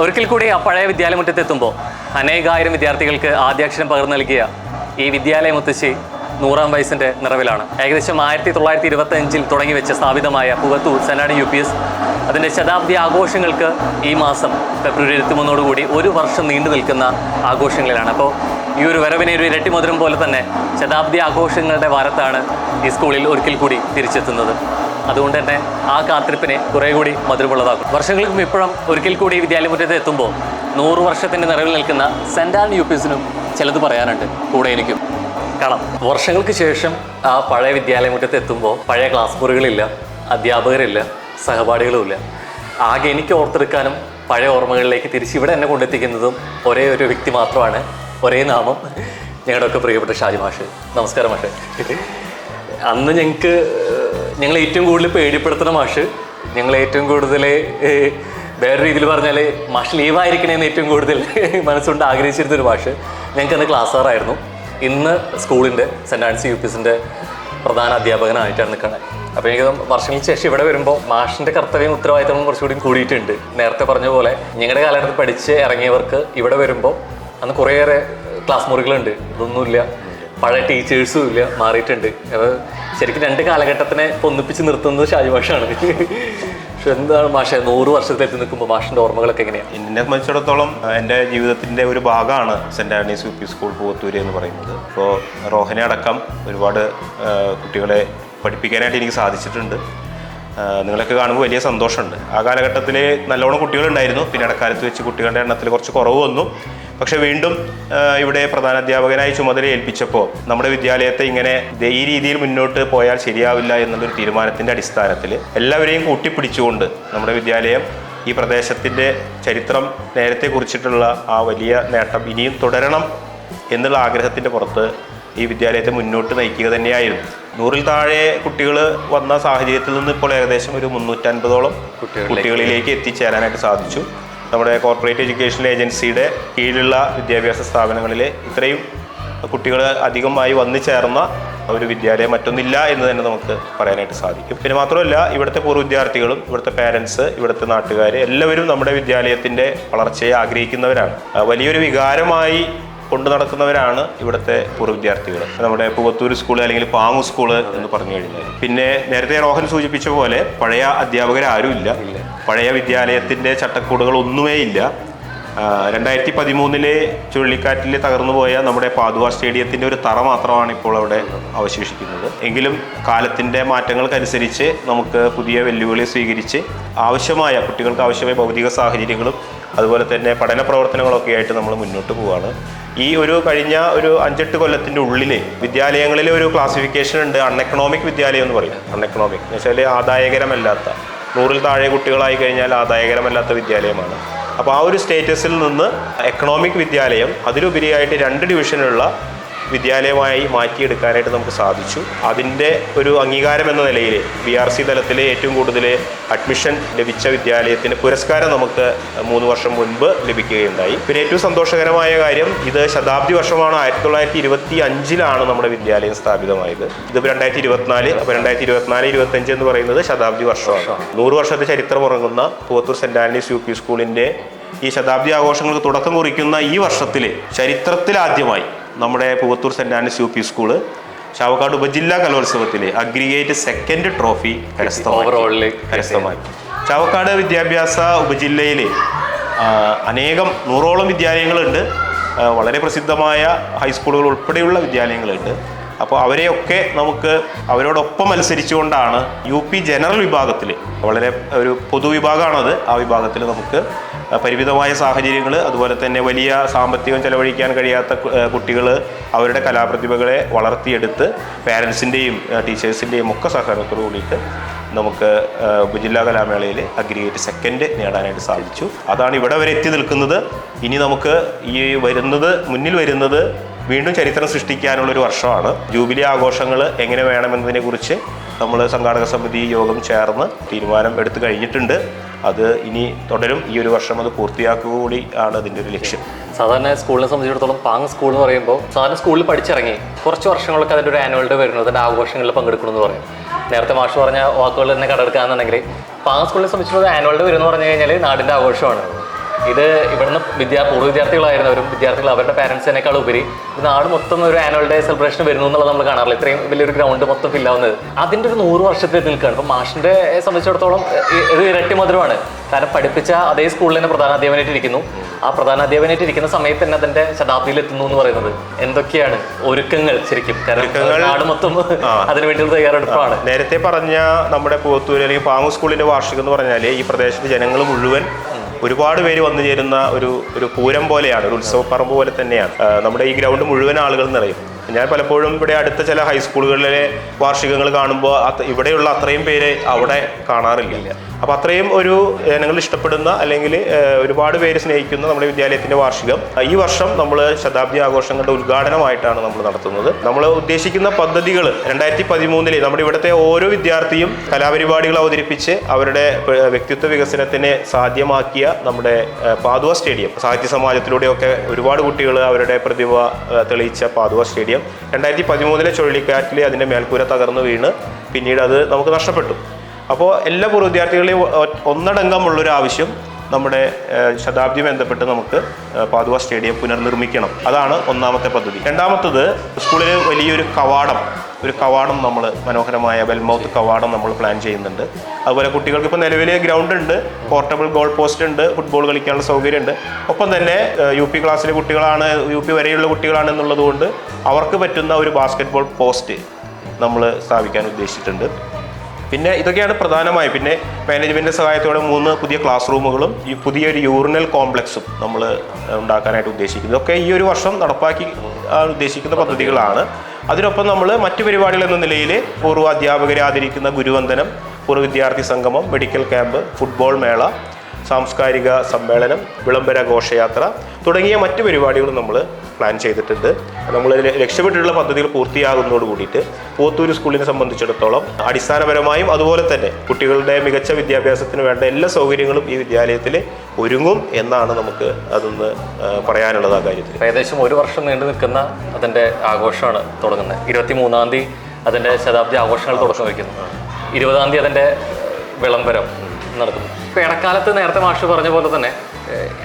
ഒരിക്കൽ കൂടി ആ പഴയ വിദ്യാലയമുറ്റത്തെത്തുമ്പോൾ അനേകായിരം വിദ്യാർത്ഥികൾക്ക് ആദ്യാക്ഷരം പകർന്നു നൽകിയ ഈ വിദ്യാലയ മുത്തശ്ശി 100-ാം വയസ്സിൻ്റെ നിറവിലാണ്. ഏകദേശം 1925 തുടങ്ങി വെച്ച സ്ഥാപിതമായ പൂവത്തൂർ സെന്റ് ആന്റണി UPS അതിൻ്റെ ശതാബ്ദി ആഘോഷങ്ങൾക്ക് ഈ മാസം ഫെബ്രുവരി 23 ഒരു വർഷം നീണ്ടു നിൽക്കുന്ന ആഘോഷങ്ങളിലാണ്. അപ്പോൾ ഈ ഒരു വരവിനെ ഒരു ഇരട്ടി മധുരം പോലെ തന്നെ ശതാബ്ദി ആഘോഷങ്ങളുടെ വാരത്താണ് ഈ സ്കൂളിൽ ഒരിക്കൽ കൂടി തിരിച്ചെത്തുന്നത്. അതുകൊണ്ട് തന്നെ ആ കാത്തിരിപ്പിനെ കുറേ കൂടി മധുരമുള്ളതാകും. വർഷങ്ങൾക്കും ഇപ്പോഴും ഒരിക്കൽ കൂടി വിദ്യാലയമുറ്റത്ത് എത്തുമ്പോൾ 100 വർഷത്തിൻ്റെ നിറവിൽ നിൽക്കുന്ന സെന്റ് ആന്റണി UPSനും ചിലത് പറയാനുണ്ട്. കൂടെ എനിക്കും കാണാം. വർഷങ്ങൾക്ക് ശേഷം ആ പഴയ വിദ്യാലയമുറ്റത്ത് എത്തുമ്പോൾ പഴയ ക്ലാസ് മുറികളില്ല, അധ്യാപകരില്ല, സഹപാഠികളുമില്ല. ആകെ എനിക്ക് ഓർത്തെടുക്കാനും പഴയ ഓർമ്മകളിലേക്ക് തിരിച്ചിവിടെ എന്നെ കൊണ്ടെത്തിക്കുന്നതും ഒരേ ഒരു വ്യക്തി മാത്രമാണ്, ഒരേ നാമം, ഞങ്ങളുടെയൊക്കെ പ്രിയപ്പെട്ട ഷാജി മാഷ്. നമസ്കാരം മാഷ്. അന്ന് ഞങ്ങൾ ഏറ്റവും കൂടുതൽ പേടിപ്പെടുത്തുന്ന മാഷ്, ഞങ്ങൾ ഏറ്റവും കൂടുതൽ വേറെ രീതിയിൽ പറഞ്ഞാൽ മാഷ് ലീവായിരിക്കണേന്ന് ഏറ്റവും കൂടുതൽ മനസ്സുകൊണ്ട് ആഗ്രഹിച്ചിരുന്നൊരു മാഷ് ഞങ്ങൾക്ക് അന്ന് ക്ലാസ് സാറായിരുന്നു. ഇന്ന് സ്കൂളിൻ്റെ സെന്റ് ആൻസി UPSൻ്റെ പ്രധാന അധ്യാപകനായിട്ടാണ് നിൽക്കുന്നത്. അപ്പോൾ എനിക്ക് വർഷങ്ങൾക്ക് ശേഷം ഇവിടെ വരുമ്പോൾ മാഷിൻ്റെ കർത്തവ്യം ഉത്തരവാദിത്തവും കുറച്ചുകൂടി കൂടിയിട്ടുണ്ട്. നേരത്തെ പറഞ്ഞ പോലെ ഞങ്ങളുടെ കാലഘട്ടത്തിൽ പഠിച്ച് ഇറങ്ങിയവർക്ക് ഇവിടെ വരുമ്പോൾ അന്ന് കുറേയേറെ ക്ലാസ് മുറികളുണ്ട്, ഇതൊന്നുമില്ല, പഴയ ടീച്ചേഴ്സും ഇല്ല, മാറിയിട്ടുണ്ട്. അപ്പോൾ ശരിക്കും രണ്ട് കാലഘട്ടത്തിനെ ഒന്നിപ്പിച്ച് നിർത്തുന്നത് ഷാജി മാഷാണ്. പക്ഷെ എന്താണ് മാഷെ 100 വർഷത്തിലെത്തി നിൽക്കുമ്പോൾ മാഷിൻ്റെ ഓർമ്മകളൊക്കെ എങ്ങനെയാണ്? എന്നെ സംബന്ധിച്ചിടത്തോളം എൻ്റെ ജീവിതത്തിൻ്റെ ഒരു ഭാഗമാണ് cent Antony's UP school Poovathur എന്ന് പറയുന്നത്. ഇപ്പോൾ റോഹനെ അടക്കം ഒരുപാട് കുട്ടികളെ പഠിപ്പിക്കാനായിട്ട് എനിക്ക് സാധിച്ചിട്ടുണ്ട്. നിങ്ങളൊക്കെ കാണുമ്പോൾ വലിയ സന്തോഷമുണ്ട്. ആ കാലഘട്ടത്തിൽ നല്ലോണം കുട്ടികളുണ്ടായിരുന്നു. പിന്നെ ഇടക്കാലത്ത് വെച്ച് കുട്ടികളുടെ എണ്ണത്തിൽ കുറച്ച് കുറവ് വന്നു. പക്ഷെ വീണ്ടും ഇവിടെ പ്രധാന അധ്യാപകനായി ചുമതല ഏൽപ്പിച്ചപ്പോൾ നമ്മുടെ വിദ്യാലയത്തെ ഇങ്ങനെ ഈ രീതിയിൽ മുന്നോട്ട് പോയാൽ ശരിയാവില്ല എന്നുള്ളൊരു തീരുമാനത്തിൻ്റെ അടിസ്ഥാനത്തിൽ എല്ലാവരെയും കൂട്ടിപ്പിടിച്ചുകൊണ്ട് നമ്മുടെ വിദ്യാലയം ഈ പ്രദേശത്തിൻ്റെ ചരിത്രം നേരത്തെ കുറിച്ചിട്ടുള്ള ആ വലിയ നേട്ടം ഇനിയും തുടരണം എന്നുള്ള ആഗ്രഹത്തിൻ്റെ പുറത്ത് ഈ വിദ്യാലയത്തെ മുന്നോട്ട് നയിക്കുക തന്നെയായിരുന്നു. 100-ൽ താഴെ കുട്ടികൾ വന്ന സാഹചര്യത്തിൽ നിന്ന് ഇപ്പോൾ ഏകദേശം ഒരു 350ഓളം കുട്ടികളിലേക്ക് എത്തിച്ചേരാനായിട്ട് സാധിച്ചു. നമ്മുടെ കോർപ്പറേറ്റ് എഡ്യൂക്കേഷൻ ഏജൻസിയുടെ കീഴിലുള്ള വിദ്യാഭ്യാസ സ്ഥാപനങ്ങളിൽ ഇത്രയും കുട്ടികൾ അധികമായി വന്നു ചേർന്ന ഒരു വിദ്യാലയം മറ്റൊന്നില്ല എന്ന് തന്നെ നമുക്ക് പറയാനായിട്ട് സാധിക്കും. പിന്നെ മാത്രമല്ല, ഇവിടുത്തെ പൂർവ്വ വിദ്യാർത്ഥികളും ഇവിടുത്തെ പാരൻസ്, ഇവിടുത്തെ നാട്ടുകാർ എല്ലാവരും നമ്മുടെ വിദ്യാലയത്തിൻ്റെ വളർച്ചയെ ആഗ്രഹിക്കുന്നവരാണ്. വലിയൊരു വികാരമായി കൊണ്ടു നടക്കുന്നവരാണ് ഇവിടുത്തെ പൂർവ്വ വിദ്യാർത്ഥികൾ. നമ്മുടെ പൂവത്തൂർ സ്കൂൾ അല്ലെങ്കിൽ പാങ്ങു സ്കൂൾ എന്ന് പറഞ്ഞു കഴിഞ്ഞാൽ, പിന്നെ നേരത്തെ റോഹൻ സൂചിപ്പിച്ച പോലെ പഴയ അധ്യാപകരാരുമില്ല, പഴയ വിദ്യാലയത്തിൻ്റെ ചട്ടക്കൂടുകൾ ഒന്നുമേ ഇല്ല. 2013 ചുഴലിക്കാറ്റിൽ തകർന്നു പോയ നമ്മുടെ പാതുവ സ്റ്റേഡിയത്തിൻ്റെ ഒരു തറ മാത്രമാണ് ഇപ്പോൾ അവിടെ അവശേഷിക്കുന്നത്. എങ്കിലും കാലത്തിൻ്റെ മാറ്റങ്ങൾക്കനുസരിച്ച് നമുക്ക് പുതിയ വെല്ലുവിളി സ്വീകരിച്ച് കുട്ടികൾക്ക് ആവശ്യമായ ഭൗതിക സാഹചര്യങ്ങളും അതുപോലെ തന്നെ പഠന പ്രവർത്തനങ്ങളൊക്കെ ആയിട്ട് നമ്മൾ മുന്നോട്ട് പോവുകയാണ്. ഈ കഴിഞ്ഞ 5-8 കൊല്ലത്തിൻ്റെ ഉള്ളിൽ വിദ്യാലയങ്ങളിൽ ഒരു ക്ലാസിഫിക്കേഷൻ ഉണ്ട്. അൺഎക്കണോമിക് വിദ്യാലയം എന്ന് പറയും. അൺഎക്കണോമിക് എന്ന് വെച്ചാൽ ആദായകരമല്ലാത്ത, 100-ൽ താഴെ കുട്ടികളായി കഴിഞ്ഞാൽ ആദായകരമല്ലാത്ത വിദ്യാലയമാണ്. അപ്പോൾ ആ ഒരു സ്റ്റേറ്റസിൽ നിന്ന് എക്കണോമിക് വിദ്യാലയം അതിലുപരിയായിട്ട് 2 ഡിവിഷനുള്ള വിദ്യാലയമായി മാറ്റിയെടുക്കാനായിട്ട് നമുക്ക് സാധിച്ചു. അതിൻ്റെ ഒരു അംഗീകാരം എന്ന നിലയിൽ BRC തലത്തിൽ ഏറ്റവും കൂടുതൽ അഡ്മിഷൻ ലഭിച്ച വിദ്യാലയത്തിന് പുരസ്കാരം നമുക്ക് 3 വർഷം മുൻപ് ലഭിക്കുകയുണ്ടായി. പിന്നെ ഏറ്റവും സന്തോഷകരമായ കാര്യം, ഇത് ശതാബ്ദി വർഷമാണ്. 1925 നമ്മുടെ വിദ്യാലയം സ്ഥാപിതമായത്. ഇതിപ്പോൾ 2024. അപ്പോൾ 2024-25 എന്ന് പറയുന്നത് ശതാബ്ദി വർഷമാണ്. 100 വർഷത്തെ ചരിത്രം ഉറങ്ങുന്ന പൂവത്തൂർ സെൻറ്റ് ആൻ്റണീസ് UP സ്കൂളിൻ്റെ ഈ ശതാബ്ദി ആഘോഷങ്ങൾക്ക് തുടക്കം കുറിക്കുന്ന ഈ വർഷത്തിൽ ചരിത്രത്തിലാദ്യമായി നമ്മുടെ Poovathur saint Antony's UP school Chavakkad ഉപജില്ലാ കലോത്സവത്തിൽ അഗ്രിഗേറ്റ് 2nd ട്രോഫി കരസ്ഥമാക്കി. ചാവക്കാട് വിദ്യാഭ്യാസ ഉപജില്ലയിൽ അനേകം 100ഓളം വിദ്യാലയങ്ങളുണ്ട്. വളരെ പ്രസിദ്ധമായ ഹൈസ്കൂളുകൾ ഉൾപ്പെടെയുള്ള വിദ്യാലയങ്ങളുണ്ട്. അപ്പോൾ അവരെയൊക്കെ നമുക്ക് അവരോടൊപ്പം മത്സരിച്ചുകൊണ്ടാണ് UP ജനറൽ വിഭാഗത്തിൽ, വളരെ ഒരു പൊതുവിഭാഗമാണത്, ആ വിഭാഗത്തിൽ നമുക്ക് പരിമിതമായ സാഹചര്യങ്ങൾ, അതുപോലെ തന്നെ വലിയ സാമ്പത്തികം ചെലവഴിക്കാൻ കഴിയാത്ത കുട്ടികൾ അവരുടെ കലാപ്രതിഭകളെ വളർത്തിയെടുത്ത് പാരൻസിൻ്റെയും ടീച്ചേഴ്സിൻ്റെയും ഒക്കെ സഹകരണത്തോടു കൂടിയിട്ട് നമുക്ക് ഉപജില്ലാ കലാമേളയിൽ അഗ്രിഗേറ്റ് 2nd നേടാനായിട്ട് സാധിച്ചു. അതാണ് ഇവിടെ വരെ എത്തി നിൽക്കുന്നത്. ഇനി നമുക്ക് മുന്നിൽ വരുന്നത് വീണ്ടും ചരിത്രം സൃഷ്ടിക്കാനുള്ളൊരു വർഷമാണ്. ജൂബിലി ആഘോഷങ്ങൾ എങ്ങനെ വേണമെന്നതിനെക്കുറിച്ച് നമ്മൾ സംഘാടക സമിതി യോഗം ചേർന്ന് തീരുമാനം എടുത്തു കഴിഞ്ഞിട്ടുണ്ട്. അത് ഇനി തുടരും. ഈ ഒരു വർഷം അത് പൂർത്തിയാക്കുക കൂടി ആണ് അതിൻ്റെ ഒരു ലക്ഷ്യം. സാധാരണ സ്കൂളിനെ സംബന്ധിച്ചിടത്തോളം പാങ് സ്കൂൾ എന്ന് പറയുമ്പോൾ സാധാരണ സ്കൂളിൽ പഠിച്ചിറങ്ങി കുറച്ച് വർഷങ്ങളൊക്കെ അതിൻ്റെ ഒരു ആനുവൽ ഡേ വരുന്നത്, അതിൻ്റെ ആഘോഷങ്ങളിൽ പങ്കെടുക്കണമെന്ന് പറയും. നേരത്തെ മാഷ് പറഞ്ഞ വാക്കുകൾ തന്നെ കടമെടുക്കുകയാണെന്നുണ്ടെങ്കിൽ പാങ് സ്കൂളിനെ സംബന്ധിച്ചിടത്തോളം ആനുവൽ ഡേ വരുമെന്ന് പറഞ്ഞു കഴിഞ്ഞാൽ നാടിൻ്റെ ആഘോഷമാണ്. ഇത് ഇവിടുന്ന് പൂർവ്വ വിദ്യാർത്ഥികളായിരുന്നവരും വിദ്യാർത്ഥികൾ അവരുടെ പാരൻസിനേക്കാൾ ഉപരി നാട് മൊത്തം ഒരു ആനുവൽ ഡേ സെലിബ്രേഷൻ വരുന്നു എന്നുള്ളത് നമ്മൾ കാണാറില്ല. ഇത്രയും വലിയൊരു ഗ്രൗണ്ട് മൊത്തം ഫില്ലാവുന്നത് അതിൻ്റെ ഒരു 100 വർഷത്തിൽ നിൽക്കുകയാണ്. അപ്പം മാഷിൻ്റെ സംബന്ധിച്ചിടത്തോളം ഇത് ഇരട്ടി മധുരമാണ്. കാരണം പഠിപ്പിച്ച അതേ സ്കൂളിൽ തന്നെ പ്രധാനാധ്യാപനായിട്ട് ഇരിക്കുന്നു. ആ പ്രധാനാധ്യാപനായിട്ട് ഇരിക്കുന്ന സമയത്ത് തന്നെ അതിൻ്റെ ശതാബ്ദിയിൽ എത്തുന്നു എന്ന് പറയുന്നത് എന്തൊക്കെയാണ് ഒരുക്കങ്ങൾ ശരിക്കും? കാരണം നാട് മൊത്തം അതിനുവേണ്ടിയുള്ള തയ്യാറെടുപ്പാണ്. നേരത്തെ പറഞ്ഞ നമ്മുടെ പൂവത്തൂർ അല്ലെങ്കിൽ പാങ്ങു സ്കൂളിൻ്റെ വാർഷികം എന്ന് പറഞ്ഞാൽ ഈ പ്രദേശത്തെ ജനങ്ങൾ മുഴുവൻ ഒരുപാട് പേര് വന്നു ചേരുന്ന ഒരു പൂരം പോലെയാണ്, ഒരു ഉത്സവപ്പറമ്പ് പോലെ തന്നെയാണ്. നമ്മുടെ ഈ ഗ്രൗണ്ട് മുഴുവൻ ആളുകൾ നിറയും. ഞാൻ പലപ്പോഴും ഇവിടെ അടുത്ത ചില ഹൈസ്കൂളുകളിലെ വാർഷികങ്ങൾ കാണുമ്പോൾ ഇവിടെയുള്ള അത്രയും പേര് അവിടെ കാണാറില്ല. അപ്പോൾ അത്രയും ഒരു ജനങ്ങൾ ഇഷ്ടപ്പെടുന്ന അല്ലെങ്കിൽ ഒരുപാട് പേര് സ്നേഹിക്കുന്ന നമ്മുടെ വിദ്യാലയത്തിൻ്റെ വാർഷികം ഈ വർഷം നമ്മൾ ശതാബ്ദി ആഘോഷങ്ങളുടെ ഉദ്ഘാടനമായിട്ടാണ് നമ്മൾ നടത്തുന്നത്. നമ്മൾ ഉദ്ദേശിക്കുന്ന പദ്ധതികൾ 2013 നമ്മുടെ ഇവിടുത്തെ ഓരോ വിദ്യാർത്ഥിയും കലാപരിപാടികൾ അവതരിപ്പിച്ച് അവരുടെ വ്യക്തിത്വ വികസനത്തിന് സാധ്യമാക്കിയ നമ്മുടെ പാതുവ സ്റ്റേഡിയം, സാഹിത്യ സമാജത്തിലൂടെയൊക്കെ ഒരുപാട് കുട്ടികൾ അവരുടെ പ്രതിഭ തെളിയിച്ച പാതുവ സ്റ്റേഡിയം 2013 ചുഴലിക്കാറ്റിൽ അതിൻ്റെ മേൽക്കൂര തകർന്നു വീണ് പിന്നീട് അത് നമുക്ക് നഷ്ടപ്പെട്ടു. അപ്പോൾ എല്ലാ പൂർവ്വ വിദ്യാർത്ഥികളെയും ഒന്നടങ്കമുള്ളൊരു ആവശ്യം നമ്മുടെ ശതാബ്ദി ബന്ധപ്പെട്ട് നമുക്ക് പാതുവ സ്റ്റേഡിയം പുനർനിർമ്മിക്കണം. അതാണ് ഒന്നാമത്തെ പദ്ധതി. രണ്ടാമത്തത് സ്കൂളിൽ വലിയൊരു കവാടം നമ്മൾ മനോഹരമായ ബെൽമൗത്ത് കവാടം നമ്മൾ പ്ലാൻ ചെയ്യുന്നുണ്ട്. അതുപോലെ കുട്ടികൾക്ക് ഇപ്പോൾ നിലവിൽ ഗ്രൗണ്ട് ഉണ്ട്, പോർട്ടബിൾ ഗോൾ പോസ്റ്റ് ഉണ്ട്, ഫുട്ബോൾ കളിക്കാനുള്ള സൗകര്യമുണ്ട്. ഒപ്പം തന്നെ UP ക്ലാസ്സിലെ കുട്ടികളാണ്, UP വരെയുള്ള കുട്ടികളാണ് എന്നുള്ളത് കൊണ്ട് അവർക്ക് പറ്റുന്ന ഒരു ബാസ്കറ്റ്ബോൾ പോസ്റ്റ് നമ്മൾ സ്ഥാപിക്കാൻ ഉദ്ദേശിച്ചിട്ടുണ്ട്. പിന്നെ ഇതൊക്കെയാണ് പ്രധാനമായും. പിന്നെ മാനേജ്മെൻറ്റിൻ്റെ സഹായത്തോടെ 3 പുതിയ ക്ലാസ് റൂമുകളും ഈ പുതിയൊരു യൂറിനൽ കോംപ്ലക്സും നമ്മൾ ഉണ്ടാക്കാനായിട്ട് ഉദ്ദേശിക്കുന്നത്. ഇതൊക്കെ ഈ ഒരു വർഷം നടപ്പാക്കി ഉദ്ദേശിക്കുന്ന പദ്ധതികളാണ്. അതിനൊപ്പം നമ്മൾ മറ്റു പരിപാടികൾ എന്ന നിലയിൽ പൂർവ്വ അധ്യാപകരെ ആദരിക്കുന്ന ഗുരുവന്ദനം, പൂർവ്വ വിദ്യാർത്ഥി സംഗമം, മെഡിക്കൽ ക്യാമ്പ്, ഫുട്ബോൾ മേള, സാംസ്കാരിക സമ്മേളനം, വിളംബര ഘോഷയാത്ര തുടങ്ങിയ മറ്റ് പരിപാടികളും നമ്മൾ പ്ലാൻ ചെയ്തിട്ടുണ്ട്. നമ്മൾ ലക്ഷ്യമിട്ടുള്ള പദ്ധതികൾ പൂർത്തിയാകുന്നതോട് കൂടിയിട്ട് പൂവത്തൂർ സ്കൂളിനെ സംബന്ധിച്ചിടത്തോളം അടിസ്ഥാനപരമായും അതുപോലെ തന്നെ കുട്ടികളുടെ മികച്ച വിദ്യാഭ്യാസത്തിന് വേണ്ട എല്ലാ സൗകര്യങ്ങളും ഈ വിദ്യാലയത്തിൽ ഒരുങ്ങും എന്നാണ് നമുക്ക് അതൊന്ന് പറയാനുള്ളത്. ആ കാര്യത്തിൽ ഏകദേശം 1 വർഷം നീണ്ടു നിൽക്കുന്ന അതിൻ്റെ ആഘോഷമാണ് തുടങ്ങുന്നത്. 23-ാം തീയതി അതിൻ്റെ ശതാബ്ദി ആഘോഷങ്ങൾ തുടക്കം വയ്ക്കുന്നു. 20-ാം തീയതി അതിൻ്റെ വിളംബരം നടക്കുന്നു. ഇപ്പോൾ ഇടക്കാലത്ത് നേരത്തെ മാഷ് പറഞ്ഞ പോലെ തന്നെ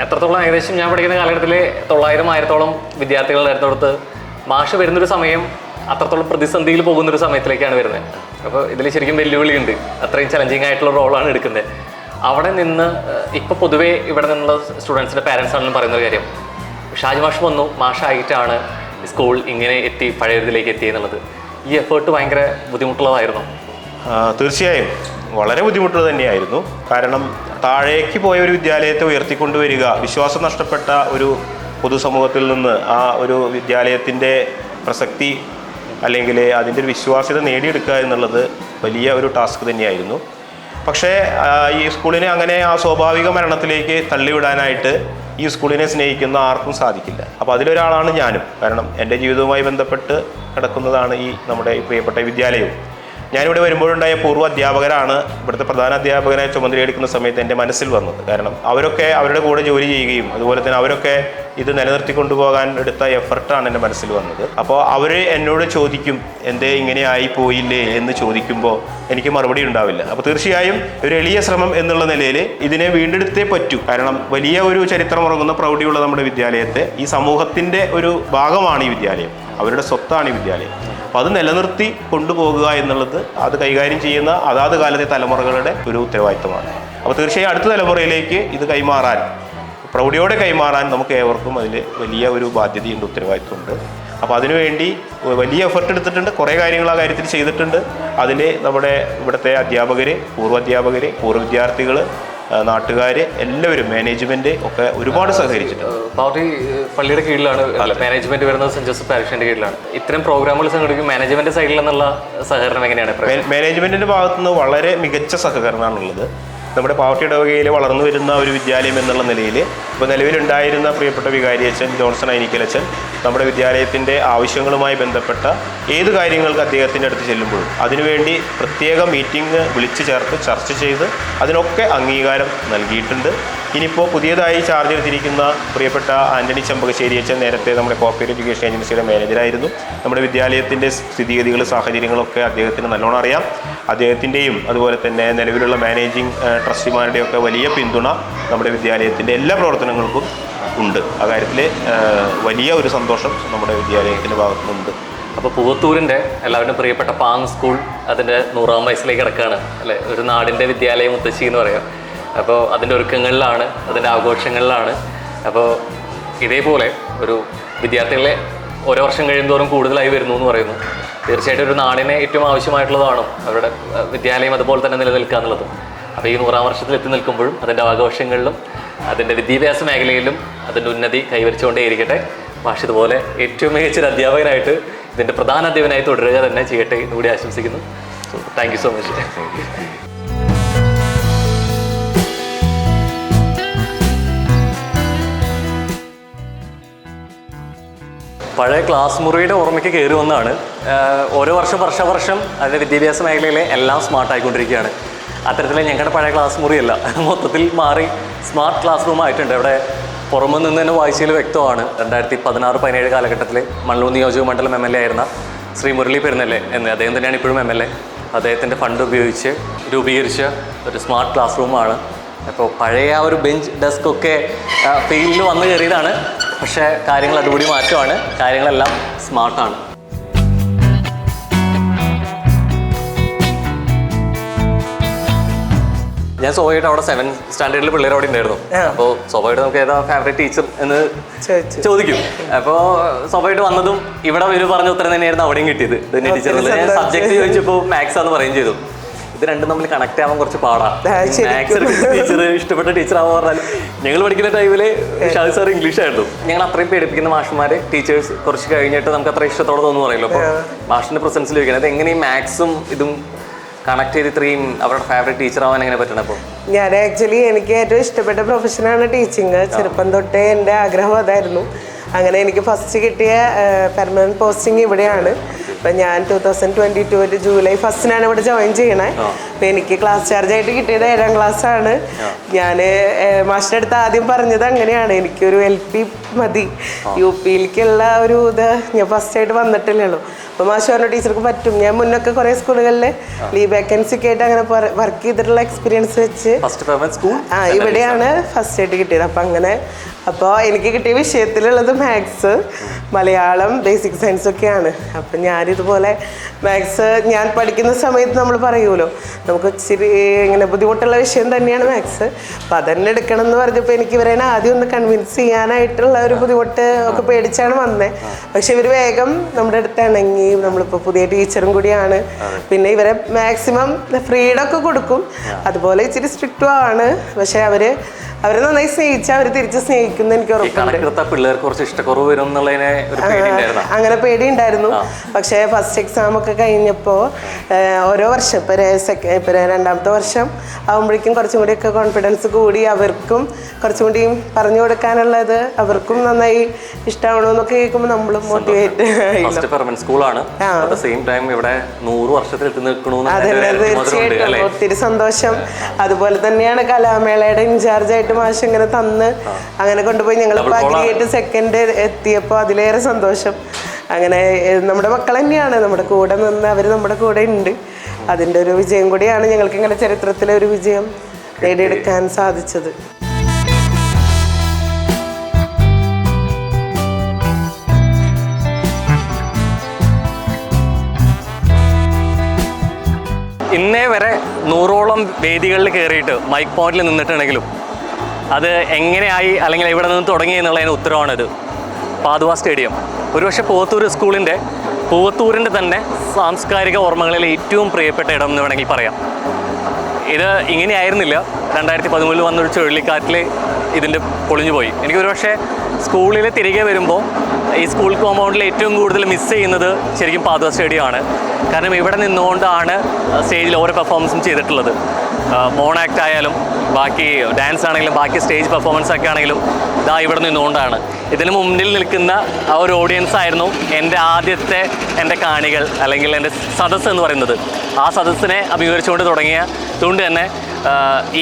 എത്രത്തോളം ഏകദേശം ഞാൻ പഠിക്കുന്ന കാലഘട്ടത്തിൽ 900-1000-ഓളം വിദ്യാർത്ഥികളുടെ മാഷ് വരുന്നൊരു സമയം അത്രത്തോളം പ്രതിസന്ധിയിൽ പോകുന്നൊരു സമയത്തിലേക്കാണ് വരുന്നത്. അപ്പോൾ ഇതിൽ ശരിക്കും വെല്ലുവിളിയുണ്ട്. അത്രയും ചലഞ്ചിങ് ആയിട്ടുള്ള റോളാണ് എടുക്കുന്നത്. അവിടെ നിന്ന് ഇപ്പോൾ പൊതുവേ ഇവിടെ നിന്നുള്ള സ്റ്റുഡൻസിൻ്റെ പാരൻസ് ആണെങ്കിലും പറയുന്നൊരു കാര്യം, ഷാജി മാഷ് വന്നു, മാഷായിട്ടാണ് സ്കൂൾ ഇങ്ങനെ എത്തി, പഴയതിലേക്ക് എത്തി എന്നുള്ളത്. ഈ എഫേർട്ട് ഭയങ്കര ബുദ്ധിമുട്ടുള്ളതായിരുന്നു. തീർച്ചയായും വളരെ ബുദ്ധിമുട്ടുള്ളത് തന്നെയായിരുന്നു. കാരണം താഴേക്ക് പോയ ഒരു വിദ്യാലയത്തെ ഉയർത്തിക്കൊണ്ടുവരിക, വിശ്വാസം നഷ്ടപ്പെട്ട ഒരു പൊതുസമൂഹത്തിൽ നിന്ന് ആ ഒരു വിദ്യാലയത്തിൻ്റെ പ്രസക്തി അല്ലെങ്കിൽ അതിൻ്റെ ഒരു വിശ്വാസ്യത നേടിയെടുക്കുക എന്നുള്ളത് വലിയ ഒരു ടാസ്ക് തന്നെയായിരുന്നു. പക്ഷേ ഈ സ്കൂളിനെ അങ്ങനെ ആ സ്വാഭാവിക മരണത്തിലേക്ക് തള്ളിവിടാനായിട്ട് ഈ സ്കൂളിനെ സ്നേഹിക്കുന്ന ആർക്കും സാധിക്കില്ല. അപ്പോൾ അതിലൊരാളാണ് ഞാനും. കാരണം എൻ്റെ ജീവിതവുമായി ബന്ധപ്പെട്ട് കിടക്കുന്നതാണ് ഈ നമ്മുടെ ഈ പ്രിയപ്പെട്ട വിദ്യാലയവും. ഞാനിവിടെ വരുമ്പോഴുണ്ടായ പൂർവ്വ അധ്യാപകരാണ് ഇവിടുത്തെ പ്രധാന അധ്യാപകനായി ചുമതലയെടുക്കുന്ന സമയത്ത് എൻ്റെ മനസ്സിൽ വന്നത്. കാരണം അവരൊക്കെ അവരുടെ കൂടെ ജോലി ചെയ്യുകയും അതുപോലെ തന്നെ അവരൊക്കെ ഇത് നിലനിർത്തിക്കൊണ്ടുപോകാൻ എടുത്ത എഫർട്ടാണ് എൻ്റെ മനസ്സിൽ വന്നത്. അപ്പോൾ അവർ എന്നോട് ചോദിക്കും, എന്തേ ഇങ്ങനെ ആയി പോയില്ലേ എന്ന് ചോദിക്കുമ്പോൾ എനിക്ക് മറുപടി ഉണ്ടാവില്ല. അപ്പോൾ തീർച്ചയായും ഒരു എളിയ ശ്രമം എന്നുള്ള നിലയിൽ ഇതിനെ വീണ്ടെടുത്തേ പറ്റൂ. കാരണം വലിയ ഒരു ചരിത്രമുറങ്ങുന്ന പ്രൗഢിയുള്ള നമ്മുടെ വിദ്യാലയത്തെ ഈ സമൂഹത്തിൻ്റെ ഒരു ഭാഗമാണ് ഈ വിദ്യാലയം, അവരുടെ സ്വത്താണ് ഈ വിദ്യാലയം. അപ്പോൾ അത് നിലനിർത്തി കൊണ്ടുപോകുക എന്നുള്ളത് അത് കൈകാര്യം ചെയ്യുന്ന അതാത് കാലത്തെ തലമുറകളുടെ ഒരു ഉത്തരവാദിത്തമാണ്. അപ്പോൾ തീർച്ചയായും അടുത്ത തലമുറയിലേക്ക് ഇത് കൈമാറാൻ, പ്രൗഢിയോടെ കൈമാറാൻ നമുക്ക് ഏവർക്കും അതിൽ വലിയ ഒരു ബാധ്യതയുണ്ട്, ഉത്തരവാദിത്വമുണ്ട്. അപ്പോൾ അതിനുവേണ്ടി വലിയ എഫർട്ട് എടുത്തിട്ടുണ്ട്, കുറേ കാര്യങ്ങൾ ആ കാര്യത്തിൽ ചെയ്തിട്ടുണ്ട്. അതിൽ നമ്മുടെ ഇവിടുത്തെ അധ്യാപകർ, പൂർവ്വ അധ്യാപകർ, പൂർവ്വ വിദ്യാർത്ഥികൾ, നാട്ടുകാർ എല്ലാവരും, മാനേജ്മെന്റ് ഒക്കെ ഒരുപാട് സഹകരിച്ചിട്ടുണ്ട്. പാവട്ടി പള്ളിയുടെ കീഴിലാണ് മാനേജ്മെന്റ് വരുന്നത്, സെന്റ് ജോസഫ് പാരിഷിന്റെ കീഴിലാണ്. ഇത്തരം പ്രോഗ്രാമുകൾ സംഘടിപ്പിക്കും മാനേജ്മെന്റ് സൈഡിൽ നിന്നുള്ള സഹകരണം എങ്ങനെയാണ്? മാനേജ്മെന്റിന്റെ ഭാഗത്തുനിന്ന് വളരെ മികച്ച സഹകരണമാണുള്ളത്. നമ്മുടെ പാവട്ടി ഇടവകയിൽ വളർന്നു വരുന്ന ഒരു വിദ്യാലയം എന്നുള്ള നിലയിൽ ഇപ്പോൾ നിലവിലുണ്ടായിരുന്ന പ്രിയപ്പെട്ട വികാരി അച്ഛൻ ജോൺസൺ ഐനിക്കലച്ഛൻ നമ്മുടെ വിദ്യാലയത്തിൻ്റെ ആവശ്യങ്ങളുമായി ബന്ധപ്പെട്ട ഏത് കാര്യങ്ങൾക്ക് അദ്ദേഹത്തിൻ്റെ അടുത്ത് ചെല്ലുമ്പോഴും അതിനുവേണ്ടി പ്രത്യേക മീറ്റിംഗ് വിളിച്ചു ചേർത്ത് ചർച്ച ചെയ്ത് അതിനൊക്കെ അംഗീകാരം നൽകിയിട്ടുണ്ട്. ഇനിയിപ്പോൾ പുതിയതായി ചാർജ് എടുത്തിരിക്കുന്ന പ്രിയപ്പെട്ട ആൻ്റണി ചെമ്പകശ്ശേരി അച്ഛൻ നേരത്തെ നമ്മുടെ കോർപ്പറേറ്റ് എഡ്യൂക്കേഷൻ ഏജൻസിയുടെ മാനേജറായിരുന്നു. നമ്മുടെ വിദ്യാലയത്തിൻ്റെ സ്ഥിതിഗതികൾ, സാഹചര്യങ്ങളൊക്കെ അദ്ദേഹത്തിന് നല്ലോണം അറിയാം. അദ്ദേഹത്തിൻ്റെയും അതുപോലെ തന്നെ നിലവിലുള്ള മാനേജിംഗ് ട്രസ്റ്റിമാരുടെയൊക്കെ വലിയ പിന്തുണ നമ്മുടെ വിദ്യാലയത്തിൻ്റെ എല്ലാ പ്രവർത്തനങ്ങൾക്കും ഉണ്ട്. ആ കാര്യത്തിൽ വലിയ ഒരു സന്തോഷം നമ്മുടെ വിദ്യാലയത്തിൻ്റെ ഭാഗത്തുനിന്നുണ്ട്. അപ്പോൾ പൂവത്തൂരിൻ്റെ എല്ലാവരും പ്രിയപ്പെട്ട പാങ് സ്കൂൾ അതിൻ്റെ 100ാം വയസ്സിലേക്ക് കിടക്കുകയാണ് അല്ലേ? ഒരു നാടിൻ്റെ വിദ്യാലയ മുത്തശ്ശി എന്ന് പറയാം. അപ്പോൾ അതിൻ്റെ ഒരുക്കങ്ങളിലാണ്, അതിൻ്റെ ആഘോഷങ്ങളിലാണ്. അപ്പോൾ ഇതേപോലെ ഒരു വിദ്യാർത്ഥികളെ ഓരോ വർഷം കഴിയുന്തോറും കൂടുതലായി വരുന്നു എന്ന് പറയുന്നു. തീർച്ചയായിട്ടും ഒരു നാടിനെ ഏറ്റവും ആവശ്യമായിട്ടുള്ളതാണോ അവരുടെ വിദ്യാലയം അതുപോലെ തന്നെ നിലനിൽക്കുക എന്നുള്ളത്. അപ്പോൾ ഈ 100ാം വർഷത്തിൽ എത്തി നിൽക്കുമ്പോഴും അതിൻ്റെ ആഘോഷങ്ങളിലും അതിൻ്റെ വിദ്യാഭ്യാസ മേഖലയിലും അതിൻ്റെ ഉന്നതി കൈവരിച്ചുകൊണ്ടേയിരിക്കട്ടെ. മാഷ് ഇതുപോലെ ഏറ്റവും മികച്ചൊരു അധ്യാപകനായിട്ട് ഇതിൻ്റെ പ്രധാന അധ്യാപകനായി തുടരുക തന്നെ ചെയ്യട്ടെ എന്നുകൂടി ആശംസിക്കുന്നു. Thank you so much. പഴയ ക്ലാസ് മുറിയുടെ ഓർമ്മയ്ക്ക് കയറി വന്നതാണ്. ഓരോ വർഷം അതിൻ്റെ വിദ്യാഭ്യാസ മേഖലയിലെ എല്ലാം സ്മാർട്ടായിക്കൊണ്ടിരിക്കുകയാണ്. അത്തരത്തിൽ ഞങ്ങളുടെ പഴയ ക്ലാസ് മുറിയല്ല, മൊത്തത്തിൽ മാറി സ്മാർട്ട് ക്ലാസ് റൂം ആയിട്ടുണ്ട്. ഇവിടെ പുറമെ നിന്ന് തന്നെ വായിച്ചതിൽ വ്യക്തമാണ് 2016-17 കാലഘട്ടത്തിൽ മണ്ണൂർ നിയോജക മണ്ഡലം MLA ആയിരുന്ന ശ്രീ മുരളി പെരുന്നല്ലേ എന്ന്, അദ്ദേഹം തന്നെയാണ് ഇപ്പോഴും MLA. അദ്ദേഹത്തിൻ്റെ ഫണ്ട് ഉപയോഗിച്ച് രൂപീകരിച്ച ഒരു സ്മാർട്ട് ക്ലാസ് റൂമാണ്. അപ്പോൾ പഴയ ആ ഒരു ബെഞ്ച് ഡെസ്ക് ഒക്കെ ഫീൽഡിൽ വന്നു കയറിയതാണ്. പക്ഷേ കാര്യങ്ങൾ അടിപൊളി മാറ്റമാണ്, കാര്യങ്ങളെല്ലാം സ്മാർട്ടാണ്. ഞാൻ സ്വാഭാവികമായിട്ട് അവിടെ 7th സ്റ്റാൻഡേർഡിൽ പിള്ളേർ അവിടെ ഉണ്ടായിരുന്നു. അപ്പോൾ സ്വാഭാവികമായിട്ട് നമുക്ക് ഏതാ ഫേവറേറ്റ് ടീച്ചർ എന്ന് ചോദിക്കും. അപ്പോൾ സ്വാഭാവികമായിട്ട് വന്നതും ഇവിടെ ഒരു പറഞ്ഞ ഉത്തരം തന്നെയായിരുന്നു അവിടെയും കിട്ടിയത്. തന്നെ ടീച്ചർ ഞാൻ സബ്ജക്ട് ചോദിച്ചപ്പോൾ മാത്സ് ആണെന്ന് പറയുകയും ചെയ്തു. ഇത് രണ്ടും തമ്മിൽ കണക്ട് ആവാൻ കുറച്ച് പാടാണ്. മാത്സ് ടീച്ചർ ഇഷ്ടപ്പെട്ട ടീച്ചർ ആവാൻ പറഞ്ഞാൽ ഞങ്ങൾ പഠിക്കുന്ന ടൈമിൽ ഷാദ് സാർ ഇംഗ്ലീഷ് ആയിരുന്നു. ഞങ്ങൾ അത്രയും പേടിപ്പിക്കുന്ന മാഷന്മാരെ ടീച്ചേഴ്സ് കുറച്ച് കഴിഞ്ഞിട്ട് നമുക്ക് അത്ര ഇഷ്ടത്തോടെ തോന്നുന്നു പറയല്ലോ. അപ്പോൾ മാഷിന്റെ പ്രസൻസിൽ ചോദിക്കുന്നത് എങ്ങനെ ഈ മാത്സും ഇതും കണക്ട് ചെയ്ത് ഇത്രയും അവരുടെ ഫേവറേറ്റ് ടീച്ചർ ആവാൻ എങ്ങനെ പറ്റണം? അപ്പോൾ ഞാൻ ആക്ച്വലി എനിക്ക് ഏറ്റവും ഇഷ്ടപ്പെട്ട പ്രൊഫഷനാണ് ടീച്ചിങ്. ചെറുപ്പം തൊട്ടേ എൻ്റെ ആഗ്രഹം അതായിരുന്നു. അങ്ങനെ എനിക്ക് ഫസ്റ്റ് കിട്ടിയ പെർമനൻറ്റ് പോസ്റ്റിംഗ് ഇവിടെയാണ്. അപ്പം ഞാൻ 2022 ജൂലൈ 1 ഇവിടെ ജോയിൻ ചെയ്യണേ. അപ്പം എനിക്ക് ക്ലാസ് ചാർജായിട്ട് കിട്ടിയത് 7ാം ക്ലാസ്സാണ്. ഞാൻ മാഷിൻ്റെ അടുത്ത് ആദ്യം പറഞ്ഞത് അങ്ങനെയാണ്, എനിക്കൊരു LP മതി, UPയിലേക്കുള്ള ഒരു ഇത് ഞാൻ ഫസ്റ്റായിട്ട് വന്നിട്ടില്ലല്ലോ. അപ്പോൾ മാഷ് പറഞ്ഞു ടീച്ചർക്ക് പറ്റും. ഞാൻ മുന്നൊക്കെ കുറേ സ്കൂളുകളിൽ ലീവ് വേക്കൻസിക്ക് ആയിട്ട് അങ്ങനെ വർക്ക് ചെയ്തിട്ടുള്ള എക്സ്പീരിയൻസ് വെച്ച് ഇവിടെയാണ് ഫസ്റ്റായിട്ട് കിട്ടിയത്. അപ്പം അങ്ങനെ അപ്പോൾ എനിക്ക് കിട്ടിയ വിഷയത്തിലുള്ളത് മാത്സ്, മലയാളം, ബേസിക് സയൻസ് ഒക്കെയാണ്. അപ്പം ഞാനിതുപോലെ മാത്സ് ഞാൻ പഠിക്കുന്ന സമയത്ത് നമ്മൾ പറയുമല്ലോ നമുക്ക് ഇച്ചിരി ഇങ്ങനെ ബുദ്ധിമുട്ടുള്ള വിഷയം തന്നെയാണ് മാത്സ്. അപ്പം അതന്നെ എടുക്കണം എന്ന് പറഞ്ഞപ്പോൾ എനിക്ക് ഇവരെ ആദ്യം ഒന്ന് കൺവിൻസ് ചെയ്യാനായിട്ടുള്ള ഒരു ബുദ്ധിമുട്ട് ഒക്കെ പേടിച്ചാണ് വന്നത്. പക്ഷെ ഇവർ വേഗം നമ്മുടെ അടുത്ത് ഇണങ്ങി. നമ്മളിപ്പോൾ പുതിയ ടീച്ചറും കൂടിയാണ്. പിന്നെ ഇവരെ മാക്സിമം ഫ്രീഡം ഒക്കെ കൊടുക്കും, അതുപോലെ ഇച്ചിരി സ്ട്രിക്റ്റും ആണ്. പക്ഷെ അവരെ നന്നായി സ്നേഹിച്ചാൽ അവർ തിരിച്ച് സ്നേഹിക്കുന്ന എനിക്ക് ഉറപ്പുണ്ട്. പിള്ളേർക്ക് കുറച്ച് ഇഷ്ടക്കുറവ് വരും എന്നുള്ളതിനെ അങ്ങനെ പേടിയുണ്ടായിരുന്നു. പക്ഷേ ഫസ്റ്റ് എക്സാം ഒക്കെ കഴിഞ്ഞപ്പോൾ ഓരോ വർഷം ഇപ്പം 2ാമത്തെ വർഷം ആകുമ്പോഴേക്കും കുറച്ചും കൂടിയൊക്കെ കോൺഫിഡൻസ് കൂടി. അവർക്കും കുറച്ചും കൂടി പറഞ്ഞു കൊടുക്കാനുള്ളത് അവർക്കും നന്നായി ഇഷ്ടമാവണമെന്നൊക്കെ കേൾക്കുമ്പോൾ നമ്മളും മോട്ടിവേറ്റ് സ്കൂളാണ്. തീർച്ചയായിട്ടും ഒത്തിരി സന്തോഷം. അതുപോലെ തന്നെയാണ് കലാമേളയുടെ ഇൻചാർജായിട്ട് മാഷ് ഇങ്ങനെ തന്ന് അങ്ങനെ കൊണ്ടുപോയി ഞങ്ങളിപ്പോൾ അഗ്രിഗേറ്റ് 2nd എത്തിയപ്പോൾ അതിലേറെ സന്തോഷം. അങ്ങനെ നമ്മുടെ മക്കൾ തന്നെയാണ് നമ്മുടെ കൂടെ നിന്ന്, അവർ നമ്മുടെ കൂടെ ഉണ്ട്. അതിൻ്റെ ഒരു വിജയം കൂടിയാണ് ഞങ്ങൾക്ക് ഇങ്ങനെ ചരിത്രത്തിലെ ഒരു വിജയം നേടിയെടുക്കാൻ സാധിച്ചത്. ഇന്നേ വരെ 100ഓളം വേദികളിൽ കയറിയിട്ട് മൈക്ക് പോയിന്റിൽ നിന്നിട്ടുണ്ടെങ്കിലും അത് എങ്ങനെയായി അല്ലെങ്കിൽ എവിടെ നിന്ന് തുടങ്ങി എന്നുള്ളതിന് ഉത്തരവാണിത്. പാതുവ സ്റ്റേഡിയം ഒരുപക്ഷെ പൂവത്തൂരിൻ്റെ തന്നെ സാംസ്കാരിക ഓർമ്മകളിലെ ഏറ്റവും പ്രിയപ്പെട്ട ഇടം എന്ന് വേണമെങ്കിൽ പറയാം. ഇത് ഇങ്ങനെയായിരുന്നില്ല. 2013 വന്നൊരു ചുഴലിക്കാറ്റിൽ ഇതിൻ്റെ പൊളിഞ്ഞുപോയി. എനിക്ക് ഒരുപക്ഷെ സ്കൂളിൽ തിരികെ വരുമ്പോൾ ഈ സ്കൂൾ കോമ്പൗണ്ടിൽ ഏറ്റവും കൂടുതൽ മിസ് ചെയ്യുന്നത് ശരിക്കും പാതുവ സ്റ്റേഡിയമാണ്. കാരണം ഇവിടെ നിന്നുകൊണ്ടാണ് സ്റ്റേജിൽ ഓരോ പെർഫോമൻസും ചെയ്തിട്ടുള്ളത്. മോൺ ആക്ട് ആയാലും ബാക്കി ഡാൻസ് ആണെങ്കിലും ബാക്കി സ്റ്റേജ് പെർഫോമൻസ് ഒക്കെ ആണെങ്കിലും ഇതാ ഇവിടെ നിന്നുകൊണ്ടാണ്. ഇതിന് മുന്നിൽ നിൽക്കുന്ന ആ ഒരു ഓഡിയൻസ് ആയിരുന്നു എൻ്റെ കാണികൾ അല്ലെങ്കിൽ എൻ്റെ സദസ്സ് എന്ന് പറയുന്നത്. ആ സദസ്സിനെ അഭിമുഖീകരിച്ചുകൊണ്ട് തുടങ്ങിയതുകൊണ്ട് തന്നെ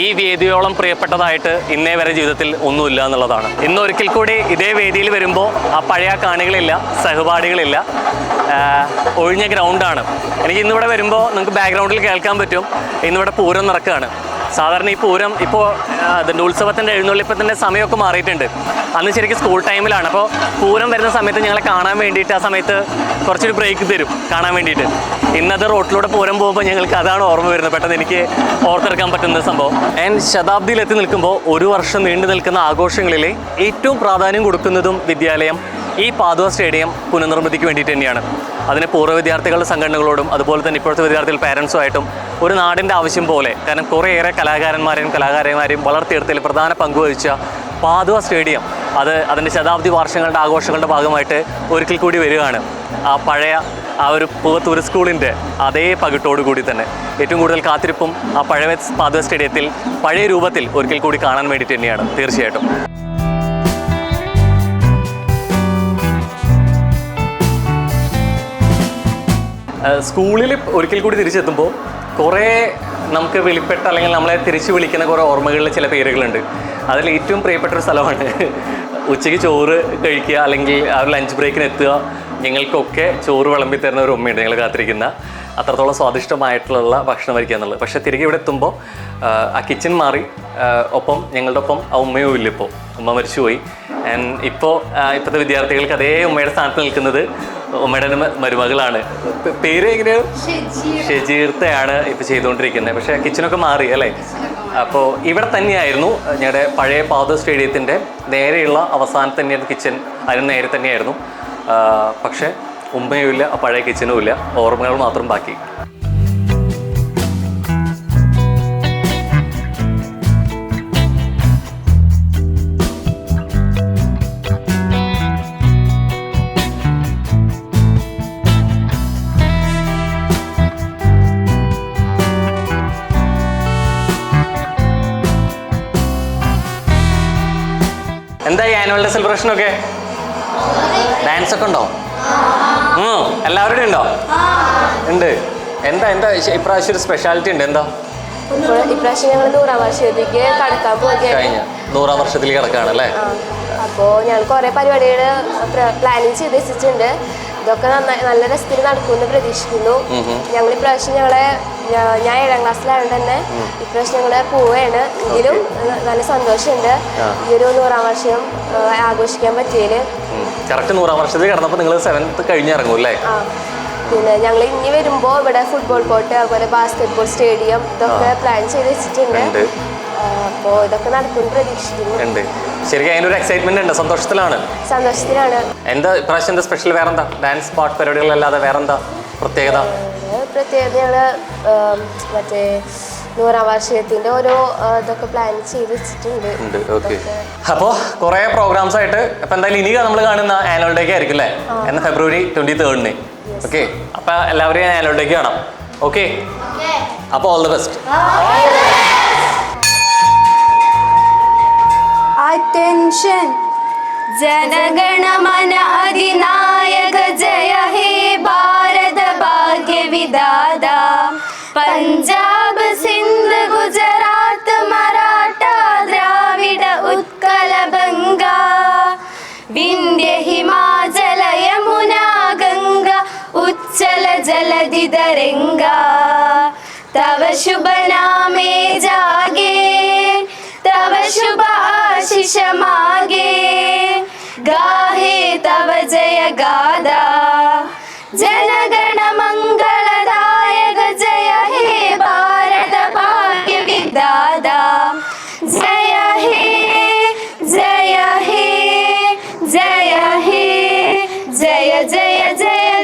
ഈ വേദിയോളം പ്രിയപ്പെട്ടതായിട്ട് ഇന്നേ വരെ ജീവിതത്തിൽ ഒന്നുമില്ല എന്നുള്ളതാണ്. ഇന്നൊരിക്കൽ കൂടി ഇതേ വേദിയിൽ വരുമ്പോൾ ആ പഴയ കാണികളില്ല, സഹപാഠികളില്ല, ഒഴിഞ്ഞ ഗ്രൗണ്ടാണ്. എനിക്ക് ഇന്നിവിടെ വരുമ്പോൾ നിങ്ങൾക്ക് ബാക്ക്ഗ്രൗണ്ടിൽ കേൾക്കാൻ പറ്റും, ഇന്നിവിടെ പൂരം നടക്കുകയാണ്. സാധാരണ ഈ പൂരം ഇപ്പോൾ അതിൻ്റെ ഉത്സവത്തിൻ്റെ എഴുന്നള്ളിപ്പത്തിൻ്റെ സമയമൊക്കെ മാറിയിട്ടുണ്ട്. അന്ന് ശരിക്കും സ്കൂൾ ടൈമിലാണ്. അപ്പോൾ പൂരം വരുന്ന സമയത്ത് ഞങ്ങളെ കാണാൻ വേണ്ടിയിട്ട് ആ സമയത്ത് കുറച്ചൊരു ബ്രേക്ക് തരും കാണാൻ വേണ്ടിയിട്ട്. ഇന്നത് റോട്ടിലൂടെ പൂരം പോകുമ്പോൾ ഞങ്ങൾക്ക് അതാണ് ഓർമ്മ വരുന്നത്, പെട്ടെന്ന് എനിക്ക് ഓർത്തെടുക്കാൻ പറ്റുന്ന സംഭവം. ആൻഡ് ശതാബ്ദിയിൽ എത്തി നിൽക്കുമ്പോൾ ഒരു വർഷം നീണ്ടു നിൽക്കുന്ന ആഘോഷങ്ങളിൽ ഏറ്റവും പ്രാധാന്യം കൊടുക്കുന്നതും വിദ്യാലയം ഈ പാതുവ സ്റ്റേഡിയം പുനർനിർമ്മിതിക്ക് വേണ്ടിയിട്ട് തന്നെയാണ്. അതിന് പൂർവ്വ വിദ്യാർത്ഥികളുടെ സംഘടനകളോടും അതുപോലെ തന്നെ ഇപ്പോഴത്തെ വിദ്യാർത്ഥികൾ പാരൻസുമായിട്ടും ഒരു നാടിൻ്റെ ആവശ്യം പോലെ, കാരണം കുറേയേറെ കലാകാരന്മാരെയും വളർത്തിയെടുത്തതിൽ പ്രധാന പങ്കുവഹിച്ച പാതുവ സ്റ്റേഡിയം അതിൻ്റെ ശതാബ്ദി വാർഷികങ്ങളുടെ ആഘോഷങ്ങളുടെ ഭാഗമായിട്ട് ഒരിക്കൽ കൂടി വരികയാണ്. ആ പഴയ ആ ഒരു പൂവത്തൂർ സ്കൂളിൻ്റെ അതേ പകിട്ടോടു കൂടി തന്നെ ഏറ്റവും കൂടുതൽ കാത്തിരിപ്പും ആ പഴയ പാതുവ സ്റ്റേഡിയത്തിൽ പഴയ രൂപത്തിൽ ഒരിക്കൽ കൂടി കാണാൻ വേണ്ടിയിട്ട് തന്നെയാണ് തീർച്ചയായിട്ടും. സ്കൂളിൽ ഒരിക്കൽ കൂടി തിരിച്ചെത്തുമ്പോൾ കുറേ നമുക്ക് വെളിപ്പെട്ട അല്ലെങ്കിൽ നമ്മളെ തിരിച്ചു വിളിക്കുന്ന കുറേ ഓർമ്മകളിൽ ചില പേരുകളുണ്ട്. അതിൽ ഏറ്റവും പ്രിയപ്പെട്ടൊരു സ്ഥലമാണ് ഉച്ചയ്ക്ക് ചോറ് കഴിക്കുക, അല്ലെങ്കിൽ ആ ഒരു ലഞ്ച് ബ്രേക്കിന് എത്തുക. ഞങ്ങൾക്കൊക്കെ ചോറ് വിളമ്പി തരുന്ന ഒരു ഉമ്മയുണ്ട്, ഞങ്ങൾ കാത്തിരിക്കുന്ന. അത്രത്തോളം സ്വാദിഷ്ടമായിട്ടുള്ള ഭക്ഷണം കഴിക്കുക എന്നുള്ളത്. പക്ഷേ തിരികെ ഇവിടെ എത്തുമ്പോൾ ആ കിച്ചൺ മാറി, ഒപ്പം ഞങ്ങളുടെ ഒപ്പം ആ ഉമ്മയും ഇല്ല. ഇപ്പോൾ ഉമ്മ മരിച്ചുപോയി. ആൻഡ് ഇപ്പോഴത്തെ വിദ്യാർത്ഥികൾക്ക് അതേ ഉമ്മയുടെ സ്ഥാനത്ത് നിൽക്കുന്നത് ഉമ്മയുടെ മരുമകളാണ്. പേര് എങ്ങനെയാണ്? ഷെജീർത്തയാണ് ഇപ്പോൾ ചെയ്തുകൊണ്ടിരിക്കുന്നത്. പക്ഷേ കിച്ചണൊക്കെ മാറി അല്ലേ? അപ്പോൾ ഇവിടെ തന്നെയായിരുന്നു ഞങ്ങളുടെ പഴയ പാതുവ സ്റ്റേഡിയത്തിൻ്റെ നേരെയുള്ള അവസാനത്ത് തന്നെയായിരുന്നു കിച്ചൺ. അതിന് നേരെ തന്നെയായിരുന്നു. പക്ഷേ ഉമ്മയും ഇല്ല, ആ പഴയ കിച്ചനും ഇല്ല, ഓർമ്മകൾ മാത്രം ബാക്കി. എന്തായി ആനുവൽ ഡേ സെലിബ്രേഷനൊക്കെ? ഡാൻസ് ഒക്കെ ഉണ്ടോ? എല്ലാവരുടെയും ഉണ്ടോ? ഉണ്ട്. എന്താ ഇപ്രാവശ്യം ഒരു സ്പെഷ്യാലിറ്റി ഉണ്ട്? എന്താ ഇപ്രാവശ്യം ഞങ്ങൾ 100ാം വർഷത്തിലേക്ക് കടക്കാൻ പോവുകയാണ്. 100ാം വർഷത്തിലേക്ക് കടക്കാണ് അല്ലേ? അപ്പോൾ ഞങ്ങൾ കുറേ പരിപാടികൾ പ്ലാനിങ് ചെയ്ത് വെച്ചിട്ടുണ്ട്. ഇതൊക്കെ നല്ല രസത്തിൽ നടക്കുമെന്ന് പ്രതീക്ഷിക്കുന്നു. ഞങ്ങൾ ഇപ്രാവശ്യം ഞാൻ 7ാം ക്ലാസ്സിലായതുകൊണ്ട് തന്നെ ഇപ്രാവശ്യം ഞങ്ങൾ പോവുകയാണ്. എങ്കിലും നല്ല സന്തോഷമുണ്ട് ഈ ഒരു 100ാം വർഷം ആഘോഷിക്കാൻ പറ്റിയതിൽ. കറക്റ്റ് 100ാം വർഷത്തിൽ കടന്നപ്പോൾ നിങ്ങൾ 7th കഴിഞ്ഞിറങ്ങും അല്ലേ? പിന്നെ ഞങ്ങൾ ഇനി വരുമ്പോൾ ഇവിടെ ഫുട്ബോൾ കോർട്ട്, അതുപോലെ ബാസ്കറ്റ്ബോൾ സ്റ്റേഡിയം ഇതൊക്കെ പ്ലാൻ ചെയ്ത് വെച്ചിട്ടുണ്ട്. അപ്പോൾ ഇതൊക്കെ നടക്കുമെന്ന് പ്രതീക്ഷിക്കുന്നു. ശരിക്കും അതിനൊരു എക്സൈറ്റ്മെന്റ് ഉണ്ട്, സന്തോഷത്തിലാണ്. എന്താ ഇപ്രാവശ്യം എന്താ സ്പെഷ്യൽ? വേറെന്താ ഡാൻസ് പാട്ട് പരിപാടികളല്ലാതെ വേറെന്താ പ്രത്യേകത? ഞങ്ങള് മറ്റേ 100ാം വാർഷികത്തിന്റെ ഓരോ ഇതൊക്കെ പ്ലാൻ ചെയ്ത് വെച്ചിട്ടുണ്ട്. അപ്പോൾ കുറേ പ്രോഗ്രാംസ് ആയിട്ട് ഇപ്പൊ എന്തായാലും ഇനി നമ്മൾ കാണുന്ന ആനുവൽ ഡേക്ക് ആയിരിക്കും അല്ലേ? എന്നാൽ February 23rd. ഓക്കെ, അപ്പൊ എല്ലാവരെയും ആനുവൽ ഡേക്ക് കാണാം. ഓക്കെ, അപ്പോൾ ഓൾ ദി ബെസ്റ്റ്. Attention, जनगणमन अधिनायक जय हे भारत भाग्य विधाता. पंजाब सिंध गुजरात मराठा द्राविड उत्कल बंगा विंध्य हिमाचल यमुना गंगा उच्चल जलधि तरंगा. तव शुभ नामे जागे, तव शुभ आशीष मागे, गाहे तव जय गादा. जनगण मंगलदायक जय हे भारत भाग्य विधाता. जय हे जय हे जय हे जय जय जय